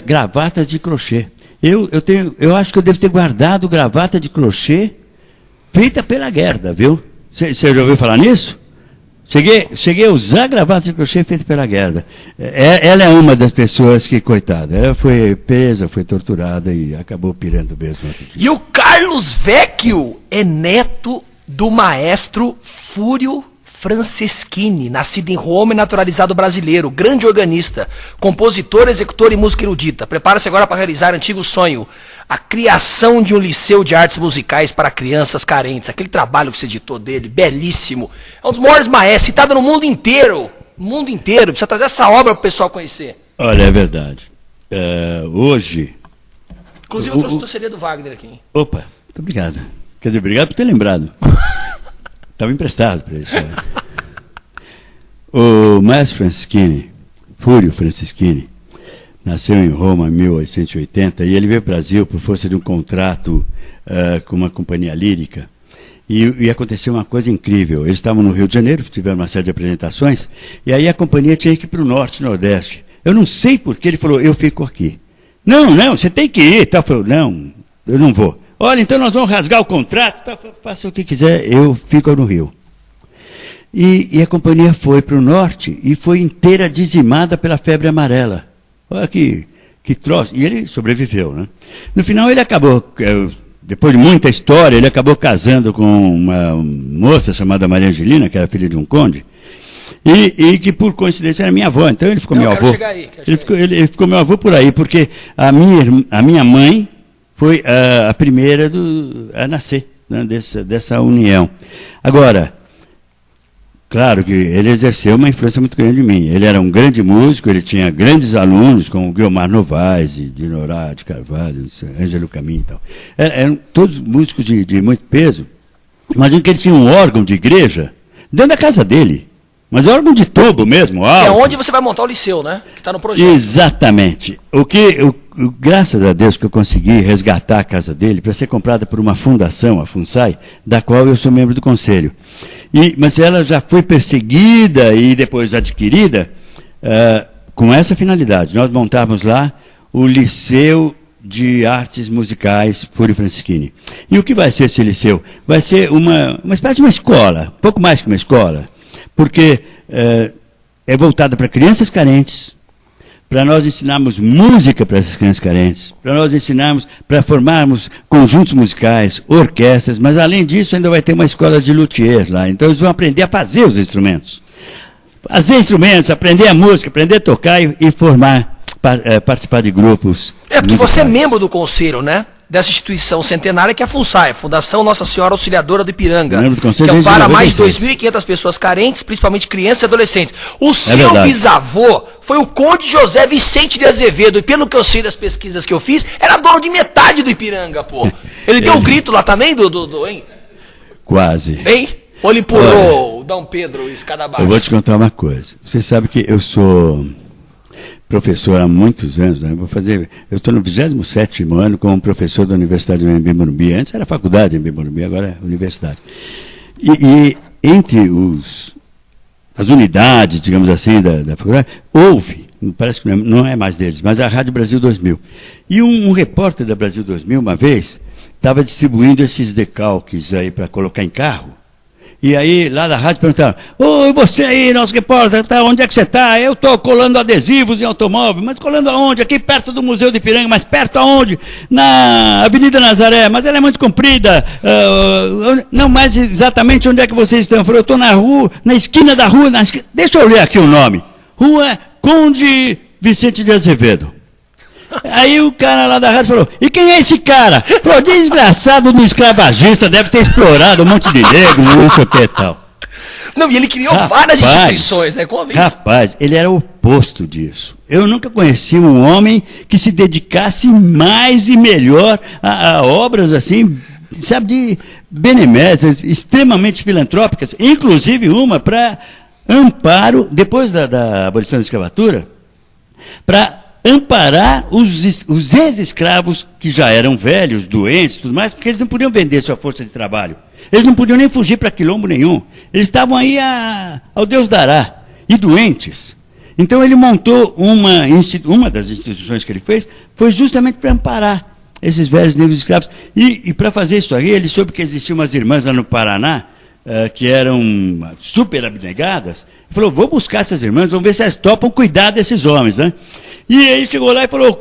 gravatas de crochê. Eu acho que eu devo ter guardado gravata de crochê feita pela Gerda, viu? Você já ouviu falar nisso? Cheguei a usar gravata de crochê feita pela Gerda. Ela é uma das pessoas que, coitada, ela foi presa, foi torturada e acabou pirando mesmo. E o Carlos Vecchio é neto do maestro Fúrio Franceschini, nascido em Roma e naturalizado brasileiro, grande organista, compositor, executor e música erudita. Prepara-se agora para realizar antigo sonho, a criação de um liceu de artes musicais para crianças carentes. Aquele trabalho que você editou dele, belíssimo. É um dos maiores maestros, citado no mundo inteiro. Mundo inteiro, precisa trazer essa obra para o pessoal conhecer. Olha, é verdade. Hoje... Inclusive eu trouxe o CD do Wagner aqui. Hein? Opa, muito obrigado. Quer dizer, obrigado por ter lembrado. Estava emprestado para isso. O maestro Franceschini, Fúrio Franceschini, nasceu em Roma em 1880 e ele veio ao Brasil por força de um contrato com uma companhia lírica. E aconteceu uma coisa incrível. Eles estavam no Rio de Janeiro, tiveram uma série de apresentações, e aí a companhia tinha que ir para o norte, nordeste. Eu não sei por que ele falou, eu fico aqui. Não, você tem que ir. Tá? Falou, não, eu não vou. Olha, então nós vamos rasgar o contrato, tá? Faça o que quiser, eu fico no Rio. E a companhia foi para o norte e foi inteira dizimada pela febre amarela. Olha que troço. E ele sobreviveu, né? No final ele acabou, depois de muita história, ele acabou casando com uma moça chamada Maria Angelina, que era filha de um conde, e que por coincidência era minha avó. Então ele ficou meu avô. Ele ficou meu avô por aí, porque a minha mãe foi a primeira a nascer, né, dessa união. Agora, claro que ele exerceu uma influência muito grande em mim. Ele era um grande músico, ele tinha grandes alunos, como Guilmar Novaes, Dinorá de Carvalho, Ângelo Caminho e tal. Eram todos músicos de muito peso. Imagina que ele tinha um órgão de igreja dentro da casa dele. Mas órgão de tubo mesmo, alto. É onde você vai montar o liceu, né? Que está no projeto. Exatamente. Graças a Deus que eu consegui resgatar a casa dele para ser comprada por uma fundação, a FUNSAI, da qual eu sou membro do conselho. Mas ela já foi perseguida e depois adquirida com essa finalidade. Nós montávamos lá o Liceu de Artes Musicais Fúrio Franceschini. E o que vai ser esse liceu? Vai ser uma espécie de uma escola, um pouco mais que uma escola, porque é voltada para crianças carentes, para nós ensinarmos música para essas crianças carentes, para nós ensinarmos, para formarmos conjuntos musicais, orquestras, mas além disso ainda vai ter uma escola de luthier lá. Então eles vão aprender a fazer os instrumentos. Fazer instrumentos, aprender a música, aprender a tocar e formar, participar de grupos. É porque musicais. Você é membro do conselho, né? Dessa instituição centenária que é a FUNSAI, Fundação Nossa Senhora Auxiliadora do Ipiranga, que ampara mais de 2.500 pessoas carentes, principalmente crianças e adolescentes. O seu bisavô foi o Conde José Vicente de Azevedo, e pelo que eu sei das pesquisas que eu fiz, era dono de metade do Ipiranga, pô. Ele deu um grito lá também, hein? Quase. Hein? Ou ele empurrou o Dom Pedro escada abaixo? Eu vou te contar uma coisa. Você sabe que eu sou professor há muitos anos, né? Eu estou no 27º ano como professor da Universidade de Embi Morumbi. Antes era faculdade em Embi Morumbi, agora é universidade. E entre as unidades, digamos assim, da faculdade, parece que não é mais deles, mas a Rádio Brasil 2000. E um repórter da Brasil 2000, uma vez, estava distribuindo esses decalques aí para colocar em carro. E aí, lá da rádio, perguntaram, oi, você aí, nosso repórter, onde é que você está? Eu estou colando adesivos em automóvel. Mas colando aonde? Aqui perto do Museu de Ipiranga. Mas perto aonde? Na Avenida Nazaré. Mas ela é muito comprida. Não, mas exatamente onde é que vocês estão? Eu falei, eu estou na rua, na esquina da rua. Deixa eu olhar aqui o nome. Rua Conde Vicente de Azevedo. Aí o cara lá da rádio falou, e quem é esse cara? Falou, desgraçado do escravagista, deve ter explorado um monte de negro, não sei o que e tal. Não, e ele criou várias instituições, né? Rapaz, ele era o oposto disso. Eu nunca conheci um homem que se dedicasse mais e melhor a obras assim, sabe, de beneméritas, extremamente filantrópicas, inclusive uma para amparo, depois da abolição da escravatura, para amparar os ex-escravos que já eram velhos, doentes, tudo mais, porque eles não podiam vender sua força de trabalho. Eles não podiam nem fugir para quilombo nenhum. Eles estavam aí ao Deus dará, e doentes. Então ele montou uma das instituições que ele fez, foi justamente para amparar esses velhos negros escravos. E para fazer isso aí, ele soube que existiam umas irmãs lá no Paraná, que eram super abnegadas. Ele falou, vou buscar essas irmãs, vamos ver se elas topam cuidar desses homens, né? E ele chegou lá e falou,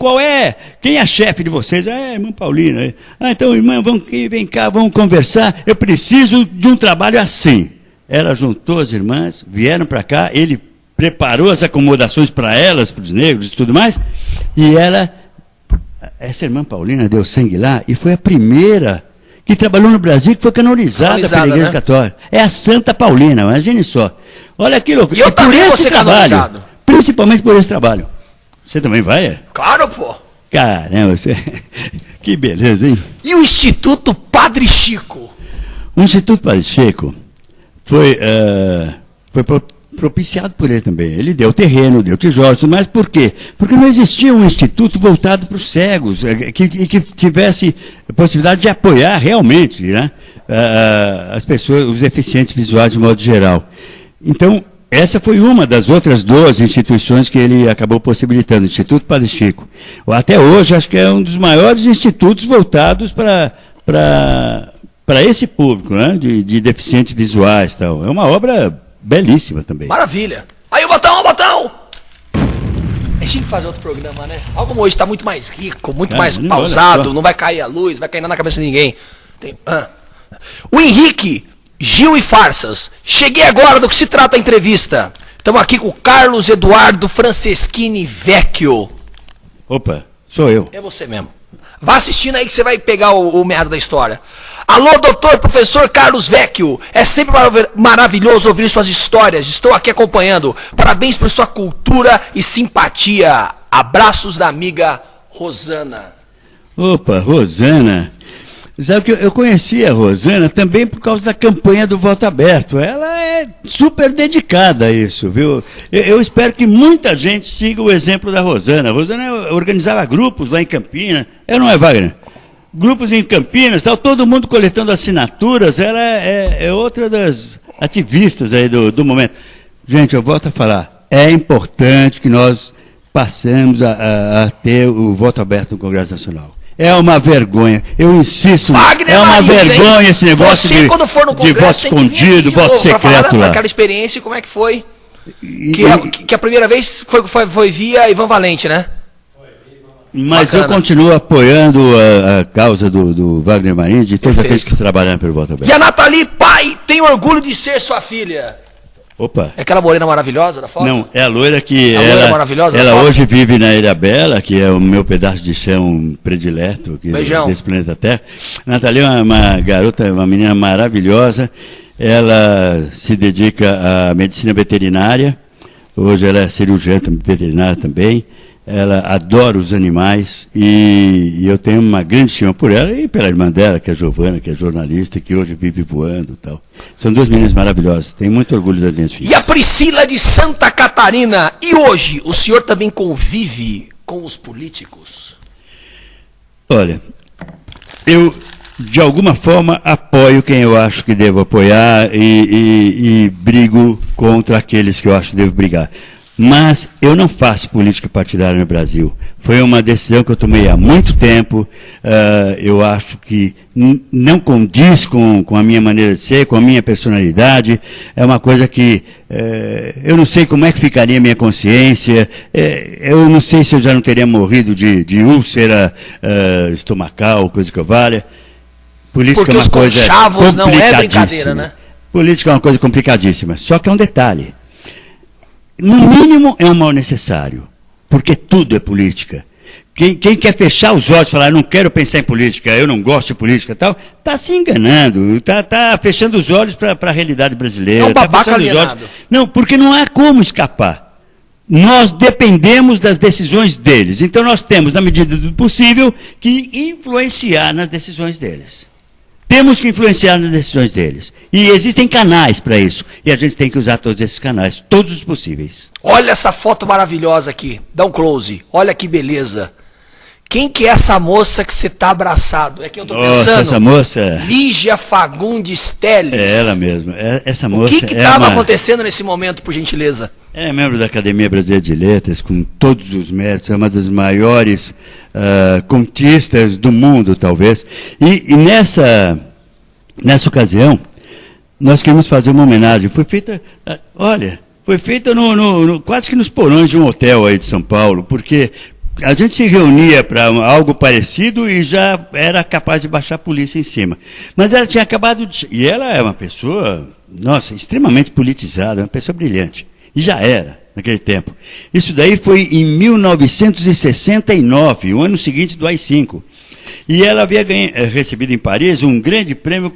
quem é a chefe de vocês? Irmã Paulina. Então, irmã, vem cá, vamos conversar, eu preciso de um trabalho assim. Ela juntou as irmãs, vieram para cá, ele preparou as acomodações para elas, para os negros e tudo mais, e essa irmã Paulina deu sangue lá, e foi a primeira que trabalhou no Brasil, que foi canonizada pela Igreja Católica. É a Santa Paulina, imagine só. Olha que loucura. E eu também vou ser canonizado. Principalmente por esse trabalho. Você também vai? Claro, pô. Caramba, você... que beleza, hein? E o Instituto Padre Chico? O Instituto Padre Chico foi propiciado por ele também. Ele deu terreno, deu tijolos, mas por quê? Porque não existia um instituto voltado para os cegos, que tivesse a possibilidade de apoiar realmente, né, as pessoas, os deficientes visuais de modo geral. Então, essa foi uma das outras 12 instituições que ele acabou possibilitando, o Instituto Padre Chico. Até hoje, acho que é um dos maiores institutos voltados para esse público, né, de deficientes visuais e tal. É uma obra belíssima também. Maravilha. Aí o botão! A gente tinha que fazer outro programa, né? Algo como hoje está muito mais rico, muito mais pausado, não vai cair a luz, vai cair nada na cabeça de ninguém. O Henrique, Gil e Farsas. Cheguei agora do que se trata a entrevista. Estamos aqui com o Carlos Eduardo Franceschini Vecchio. Opa, sou eu. É você mesmo. Vá assistindo aí que você vai pegar o meado da história. Alô, doutor, professor Carlos Vecchio. É sempre maravilhoso ouvir suas histórias. Estou aqui acompanhando. Parabéns por sua cultura e simpatia. Abraços da amiga Rosana. Opa, Rosana. Sabe que eu conheci a Rosana também por causa da campanha do Voto Aberto. Ela é super dedicada a isso, viu? Eu espero que muita gente siga o exemplo da Rosana. A Rosana organizava grupos lá em Campinas. Não é, Wagner? Grupos em Campinas, tal, todo mundo coletando assinaturas. Ela é outra das ativistas aí do momento. Gente, eu volto a falar. É importante que nós passemos a ter o voto aberto no Congresso Nacional. É uma vergonha, eu insisto, Wagner é uma vergonha esse negócio você, quando for no de voto escondido, voto secreto lá. Aquela experiência, como é que foi? Que a primeira vez foi via Ivan Valente, né? Mas bacana. Eu continuo apoiando a causa do Wagner Marinho, de todos aqueles que trabalham pelo voto aberto. E a Nathalie, pai, tem orgulho de ser sua filha. Opa. É aquela morena maravilhosa da foto? Não, é a loira que loira maravilhosa ela hoje vive na Ilha Bela, que é o meu pedaço de chão predileto desse planeta Terra. Nathalie é uma garota, uma menina maravilhosa. Ela se dedica à medicina veterinária. Hoje ela é cirurgiã veterinária também. Ela adora os animais e eu tenho uma grande estima por ela e pela irmã dela, que é a Giovana, que é jornalista, que hoje vive voando e tal. São duas meninas maravilhosas, tenho muito orgulho das minhas filhas. E a Priscila de Santa Catarina, e hoje o senhor também convive com os políticos? Olha, eu de alguma forma apoio quem eu acho que devo apoiar e brigo contra aqueles que eu acho que devo brigar. Mas eu não faço política partidária no Brasil. Foi uma decisão que eu tomei há muito tempo. Eu acho que não condiz com a minha maneira de ser, com a minha personalidade. É uma coisa que eu não sei como é que ficaria a minha consciência. Eu não sei se eu já não teria morrido de úlcera estomacal, coisa que eu valha. Política porque é uma coisa complicadíssima. Não é brincadeira, né? Política é uma coisa complicadíssima. Só que é um detalhe. No mínimo é um mal necessário, porque tudo é política. Quem quer fechar os olhos e falar, não quero pensar em política, eu não gosto de política e tal, está se enganando, está fechando os olhos para a realidade brasileira. É um babaca alienado. Não, porque não há como escapar. Nós dependemos das decisões deles, então nós temos, na medida do possível, que influenciar nas decisões deles. Temos que influenciar nas decisões deles. E existem canais para isso. E a gente tem que usar todos esses canais, todos os possíveis. Olha essa foto maravilhosa aqui. Dá um close. Olha que beleza. Quem que é essa moça que você está abraçado? É quem eu estou pensando? Essa moça... Lígia Fagundes Teles. É ela mesma. Essa moça o que estava acontecendo nesse momento, por gentileza? É membro da Academia Brasileira de Letras, com todos os méritos, é uma das maiores conquistas do mundo, talvez. E nessa ocasião, nós queríamos fazer uma homenagem. Foi feita, foi feita quase que nos porões de um hotel aí de São Paulo, porque a gente se reunia para algo parecido e já era capaz de baixar a polícia em cima. Mas ela tinha acabado de... E ela é uma pessoa, nossa, extremamente politizada, uma pessoa brilhante. E já era, naquele tempo. Isso daí foi em 1969, o ano seguinte do AI-5. E ela havia recebido em Paris um grande prêmio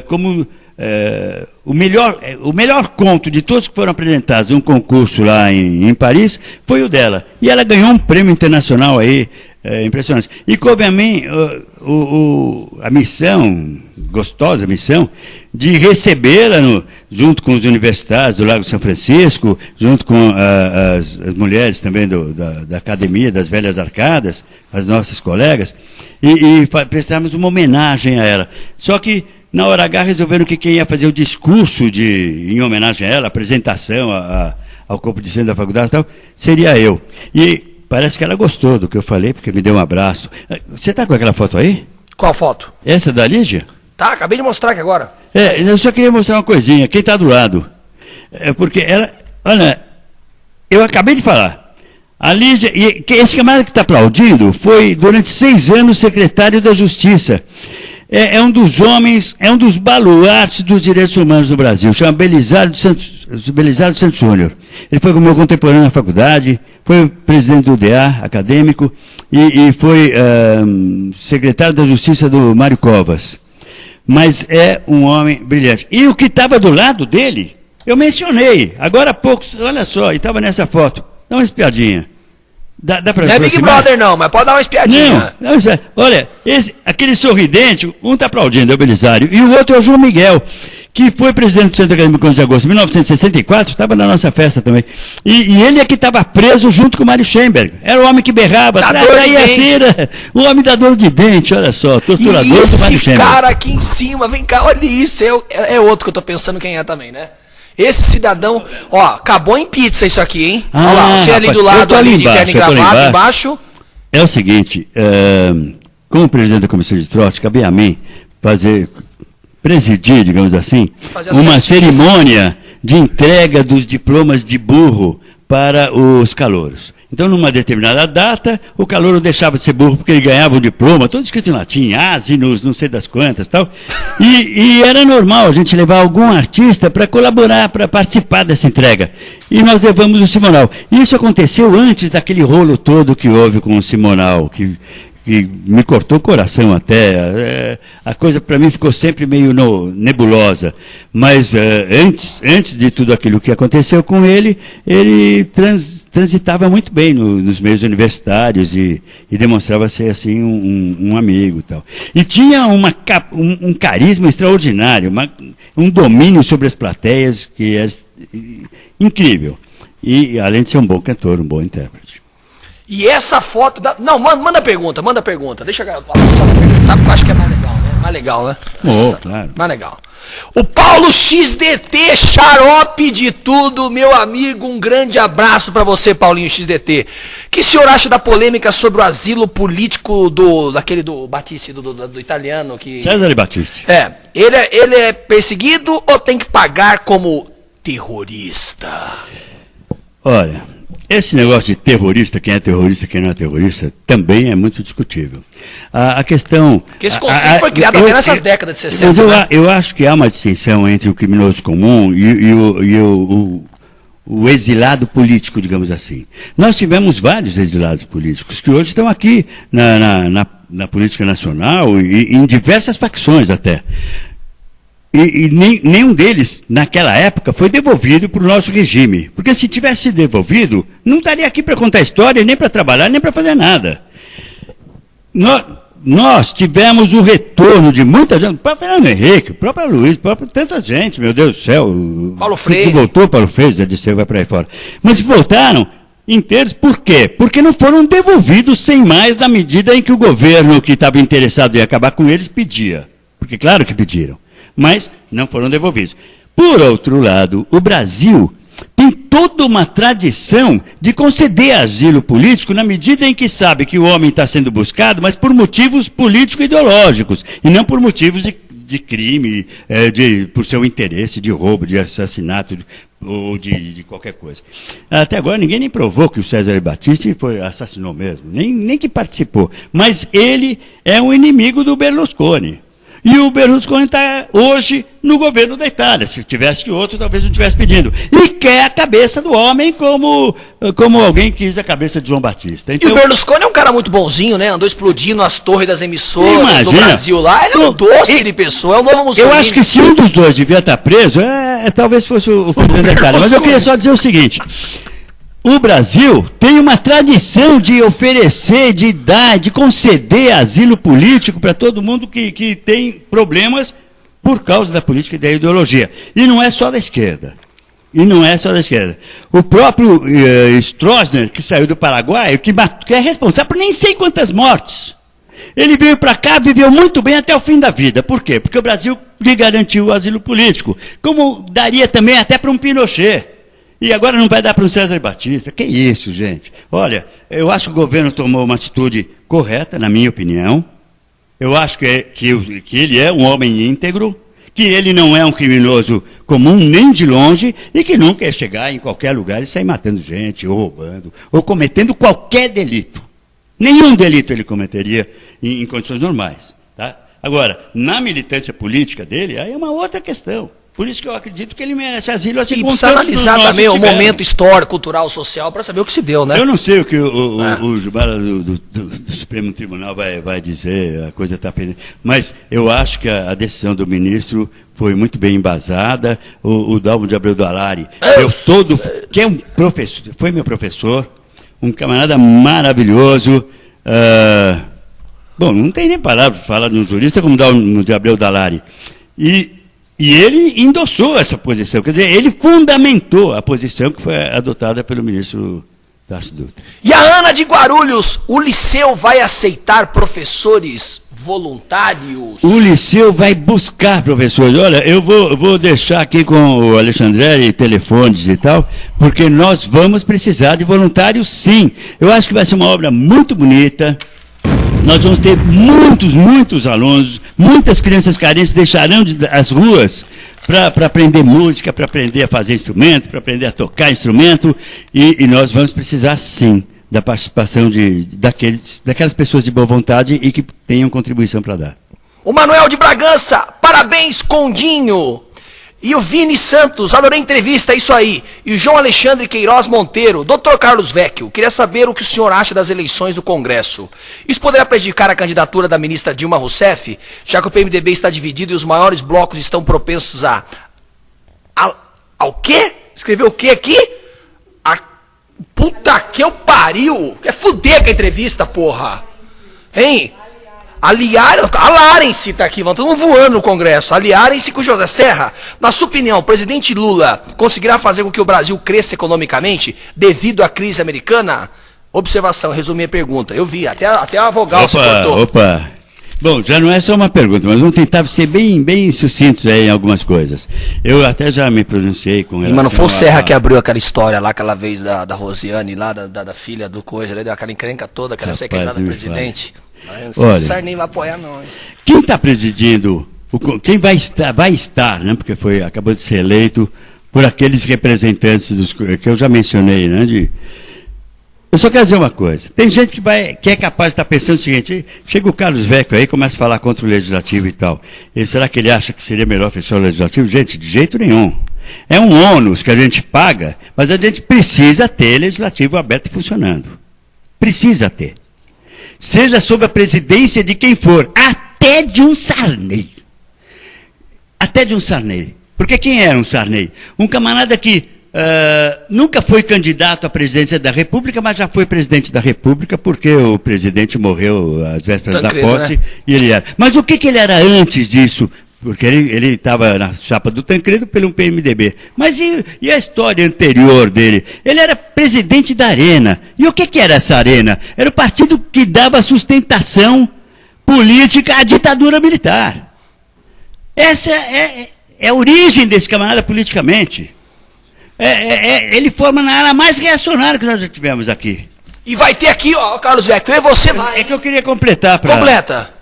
como o melhor conto de todos que foram apresentados num concurso lá em Paris, foi o dela. E ela ganhou um prêmio internacional aí, impressionante. E coube a mim a missão, gostosa missão, de recebê-la junto com os universitários do Lago São Francisco, junto com as mulheres também da Academia das Velhas Arcadas, as nossas colegas, e prestarmos uma homenagem a ela. Só que, na hora H, resolveram que quem ia fazer o discurso em homenagem a ela, a apresentação ao corpo discente da faculdade e tal, seria eu. E parece que ela gostou do que eu falei, porque me deu um abraço. Você está com aquela foto aí? Qual foto? Essa da Lígia? Tá, acabei de mostrar aqui agora. Eu só queria mostrar uma coisinha. Quem está do lado? Porque ela... Olha, eu acabei de falar. A Lígia... E esse camarada que está aplaudindo foi, durante 6 anos, secretário da Justiça. É um dos homens, é um dos baluartes dos direitos humanos do Brasil. Chama Belisário Santos Júnior. Ele foi meu contemporâneo na faculdade, foi presidente do DA acadêmico e foi secretário da Justiça do Mário Covas. Mas é um homem brilhante. E o que estava do lado dele, eu mencionei, agora há pouco, olha só, e estava nessa foto. Dá uma espiadinha. Dá pra não é Big Brother não, mas pode dar uma espiadinha. Não, olha, aquele sorridente, um está aplaudindo, é o Belisário, e o outro é o João Miguel, que foi presidente do Centro Acadêmico de Agosto em 1964, estava na nossa festa também. E ele é que estava preso junto com o Mário Schemberg. Era o homem que berrava, traz aí a cera, o homem da dor de dente, olha só, torturador do Mário Schemberg. Esse cara aqui em cima, vem cá, olha isso, é outro que eu estou pensando quem é também, né? Esse cidadão, ó, acabou em pizza isso aqui, hein? Olha lá, você ali do lado, ali de terno e gravata, embaixo. É o seguinte, como presidente da comissão de trote, cabe a mim presidir, digamos assim, uma cerimônia de entrega dos diplomas de burro para os calouros. Então, numa determinada data, o calouro deixava de ser burro porque ele ganhava um diploma, todo escrito em latim, ásinos, não sei das quantas, tal. E era normal a gente levar algum artista para colaborar, para participar dessa entrega. E nós levamos o Simonal. Isso aconteceu antes daquele rolo todo que houve com o Simonal, que me cortou o coração até. A coisa para mim ficou sempre meio nebulosa. Mas antes de tudo aquilo que aconteceu com ele transitava muito bem nos meios universitários e demonstrava ser assim um amigo e tal. E tinha um carisma extraordinário, um domínio sobre as plateias que era incrível. E além de ser um bom cantor, um bom intérprete. E essa foto... Não, manda pergunta. Deixa eu só perguntar, porque eu acho que é mais legal, né? Mais legal, né? Claro. Mais legal. O Paulo XDT, xarope de tudo, meu amigo, um grande abraço para você, Paulinho XDT. O que o senhor acha da polêmica sobre o asilo político daquele do Battisti, do italiano? Cesare Battisti. Ele é perseguido ou tem que pagar como terrorista? Olha... Esse negócio de terrorista, quem é terrorista, quem não é terrorista, também é muito discutível. A questão... Porque esse conceito foi criado até nessas décadas de 60. Mas eu acho que há uma distinção entre o criminoso comum e o exilado político, digamos assim. Nós tivemos vários exilados políticos que hoje estão aqui na política nacional e em diversas facções até. E nenhum deles, naquela época, foi devolvido para o nosso regime. Porque se tivesse devolvido, não estaria aqui para contar história, nem para trabalhar, nem para fazer nada. Nós tivemos o retorno de muita gente, o próprio Fernando Henrique, o próprio Luiz, tanta gente, meu Deus do céu. Paulo Freire. Voltou, Paulo Freire, já disse, vai para aí fora. Mas voltaram inteiros, por quê? Porque não foram devolvidos sem mais na medida em que o governo que estava interessado em acabar com eles pedia. Porque claro que pediram. Mas não foram devolvidos. Por outro lado, o Brasil tem toda uma tradição de conceder asilo político na medida em que sabe que o homem está sendo buscado, mas por motivos político-ideológicos, e não por motivos de crime, por seu interesse, de roubo, de assassinato, ou de qualquer coisa. Até agora ninguém nem provou que o Cesare Battisti assassinou mesmo, nem que participou. Mas ele é um inimigo do Berlusconi. E o Berlusconi está hoje no governo da Itália. Se tivesse outro, talvez não estivesse pedindo. E quer a cabeça do homem como alguém quis a cabeça de João Batista. Então, e o Berlusconi é um cara muito bonzinho, né? Andou explodindo as torres das emissoras do Brasil lá. Ele é um doce de pessoa, é o novo Mussolini. Eu acho que se um dos dois devia estar preso, talvez fosse o presidente da Itália. Mas eu queria só dizer o seguinte. O Brasil tem uma tradição de oferecer, de dar, de conceder asilo político para todo mundo que tem problemas por causa da política e da ideologia. E não é só da esquerda. O próprio Stroessner, que saiu do Paraguai, que é responsável por nem sei quantas mortes. Ele veio para cá, viveu muito bem até o fim da vida. Por quê? Porque o Brasil lhe garantiu o asilo político. Como daria também até para um Pinochet. E agora não vai dar para o Cesare Batista. Que isso, gente? Olha, eu acho que o governo tomou uma atitude correta, na minha opinião. Eu acho que ele é um homem íntegro, que ele não é um criminoso comum nem de longe, e que nunca ia chegar em qualquer lugar e sair matando gente, ou roubando, ou cometendo qualquer delito. Nenhum delito ele cometeria em condições normais. Tá? Agora, na militância política dele, aí é uma outra questão. Por isso que eu acredito que ele merece asilo. Assim, e precisa analisar também o momento histórico, cultural, social, para saber o que se deu, né? Eu não sei o que o Gilmar do Supremo Tribunal vai dizer, a coisa está pendente. Mas eu acho que a decisão do ministro foi muito bem embasada. O Dalmo de Abreu do Alari, que é um professor, foi meu professor, um camarada maravilhoso. Bom, não tem nem palavra para falar de um jurista como o Dalmo de Abreu do Alari. E ele endossou essa posição, quer dizer, ele fundamentou a posição que foi adotada pelo ministro Tarso Dutra. E a Ana de Guarulhos, o Liceu vai aceitar professores voluntários? O Liceu vai buscar professores. Olha, eu vou deixar aqui com o Alexandre telefones e tal, porque nós vamos precisar de voluntários, sim. Eu acho que vai ser uma obra muito bonita. Nós vamos ter muitos alunos, muitas crianças carentes deixarão as ruas para aprender música, para aprender a fazer instrumento, para aprender a tocar instrumento, e nós vamos precisar, sim, da participação daquelas pessoas de boa vontade e que tenham contribuição para dar. O Manuel de Bragança, parabéns, Condinho! E o Vini Santos, adorei a entrevista, é isso aí. E o João Alexandre Queiroz Monteiro, Dr. Carlos Vecchio, queria saber o que o senhor acha das eleições do Congresso. Isso poderá prejudicar a candidatura da ministra Dilma Rousseff, já que o PMDB está dividido e os maiores blocos estão propensos ao quê? Escreveu o quê aqui? Puta que eu pariu! Quer fuder com a entrevista, porra! Hein? Aliarem-se, tá aqui, vão todo mundo voando no Congresso. Aliarem-se com o José Serra. Na sua opinião, o presidente Lula conseguirá fazer com que o Brasil cresça economicamente devido à crise americana? Observação, resumir a pergunta. Eu vi, até a vogal se cortou. Opa! Bom, já não é só uma pergunta, mas vamos tentar ser bem sucintos aí em algumas coisas. Eu até já me pronunciei com relação. Mas não foi o Serra que abriu aquela história lá, aquela vez da Rosiane, lá da filha do coisa, né, daquela encrenca toda, aquela secretária do presidente. Não sei se o Sarney vai apoiar, não. Hein? Quem está presidindo, quem vai estar, né, porque acabou de ser eleito por aqueles representantes que eu já mencionei, né, eu só quero dizer uma coisa, tem gente que é capaz de estar pensando o seguinte, chega o Carlos Vecchio aí e começa a falar contra o Legislativo e tal, será que ele acha que seria melhor fechar o Legislativo? Gente, de jeito nenhum. É um ônus que a gente paga, mas a gente precisa ter Legislativo aberto e funcionando. Precisa ter. Seja sob a presidência de quem for, até de um Sarney. Até de um Sarney. Porque quem era um Sarney? Um camarada que nunca foi candidato à presidência da República, mas já foi presidente da República, porque o presidente morreu às vésperas da posse, né? E ele era. Mas o que ele era antes disso? Porque ele estava na chapa do Tancredo pelo PMDB. Mas e a história anterior dele? Ele era presidente da Arena. E o que era essa Arena? Era o partido que dava sustentação política à ditadura militar. Essa é a origem desse camarada politicamente. ele forma na ala mais reacionária que nós já tivemos aqui. E vai ter aqui, ó, Carlos Vecchio, e você vai. É que eu queria completar para... Completa.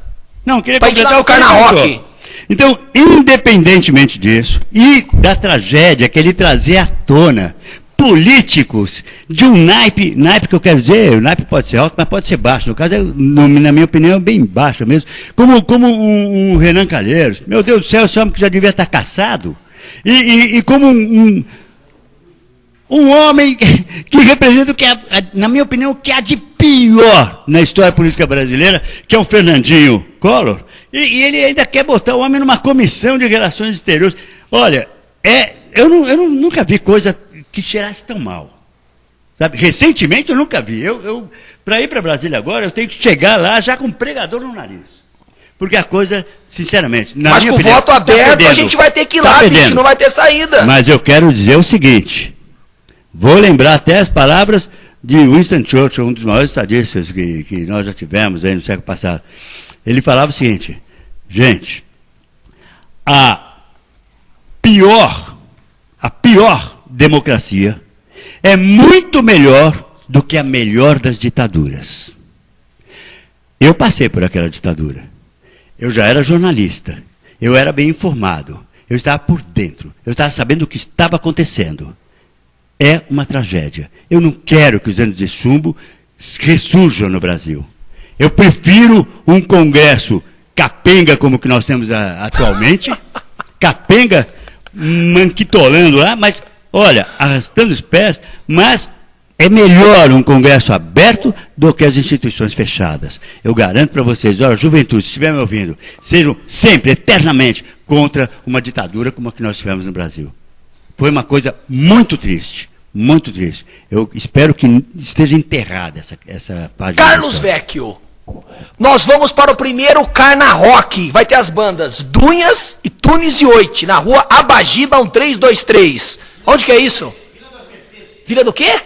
Não, queria pra completar o Carnarock. Então, independentemente disso, e da tragédia que ele trazia à tona, políticos de um naipe que eu quero dizer, o naipe pode ser alto, mas pode ser baixo. No caso, na minha opinião, é bem baixo mesmo. Como um Renan Calheiros. Meu Deus do céu, esse homem que já devia estar caçado. E como um homem que representa o que, na minha opinião, o que há de pior na história política brasileira, que é o Fernandinho Collor. E ele ainda quer botar o homem numa comissão de relações exteriores. Olha, eu nunca vi coisa que cheirasse tão mal. Sabe? Recentemente eu nunca vi. Para ir para Brasília agora, eu tenho que chegar lá já com um pregador no nariz. Porque a coisa, sinceramente... Mas com o voto aberto, a gente vai ter que ir lá, bicho, não vai ter saída. Mas eu quero dizer o seguinte, vou lembrar até as palavras de Winston Churchill, um dos maiores estadistas que nós já tivemos aí no século passado. Ele falava o seguinte, gente, a pior democracia é muito melhor do que a melhor das ditaduras. Eu passei por aquela ditadura. Eu já era jornalista. Eu era bem informado. Eu estava por dentro. Eu estava sabendo o que estava acontecendo. É uma tragédia. Eu não quero que os anos de chumbo ressurjam no Brasil. Eu prefiro um Congresso capenga como que nós temos atualmente. Capenga, manquitolando lá, mas... Olha, arrastando os pés, mas é melhor um Congresso aberto do que as instituições fechadas. Eu garanto para vocês, olha, juventude, se estiver me ouvindo, sejam sempre, eternamente, contra uma ditadura como a que nós tivemos no Brasil. Foi uma coisa muito triste, muito triste. Eu espero que esteja enterrada essa página. Carlos Vecchio, nós vamos para o primeiro Carnarock. Vai ter as bandas Dunhas e Tunes e Oite, na rua Abagiba 1323. Onde que é isso? Vila do quê?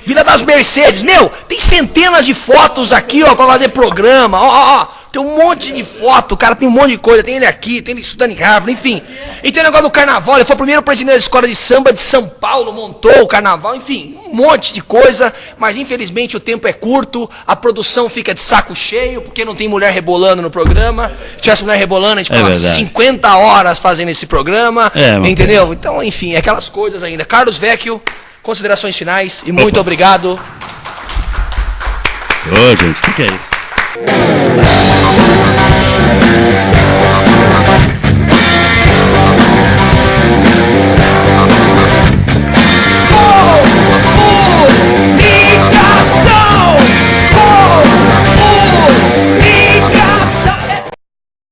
Vila das Mercedes. Meu, tem centenas de fotos aqui, ó, pra fazer programa. Ó, tem um monte de foto, cara, tem um monte de coisa. Tem ele aqui, tem ele estudando em Harvard, enfim. E tem o negócio do carnaval. Ele foi o primeiro presidente da escola de samba de São Paulo, montou o carnaval, enfim, um monte de coisa. Mas infelizmente o tempo é curto, a produção fica de saco cheio, porque não tem mulher rebolando no programa. Se tivesse mulher rebolando, a gente ficava 50 horas fazendo esse programa. Entendeu? Então, enfim, é aquelas coisas ainda. Carlos Vecchio, considerações finais e muito obrigado. Ô, gente, o que é isso?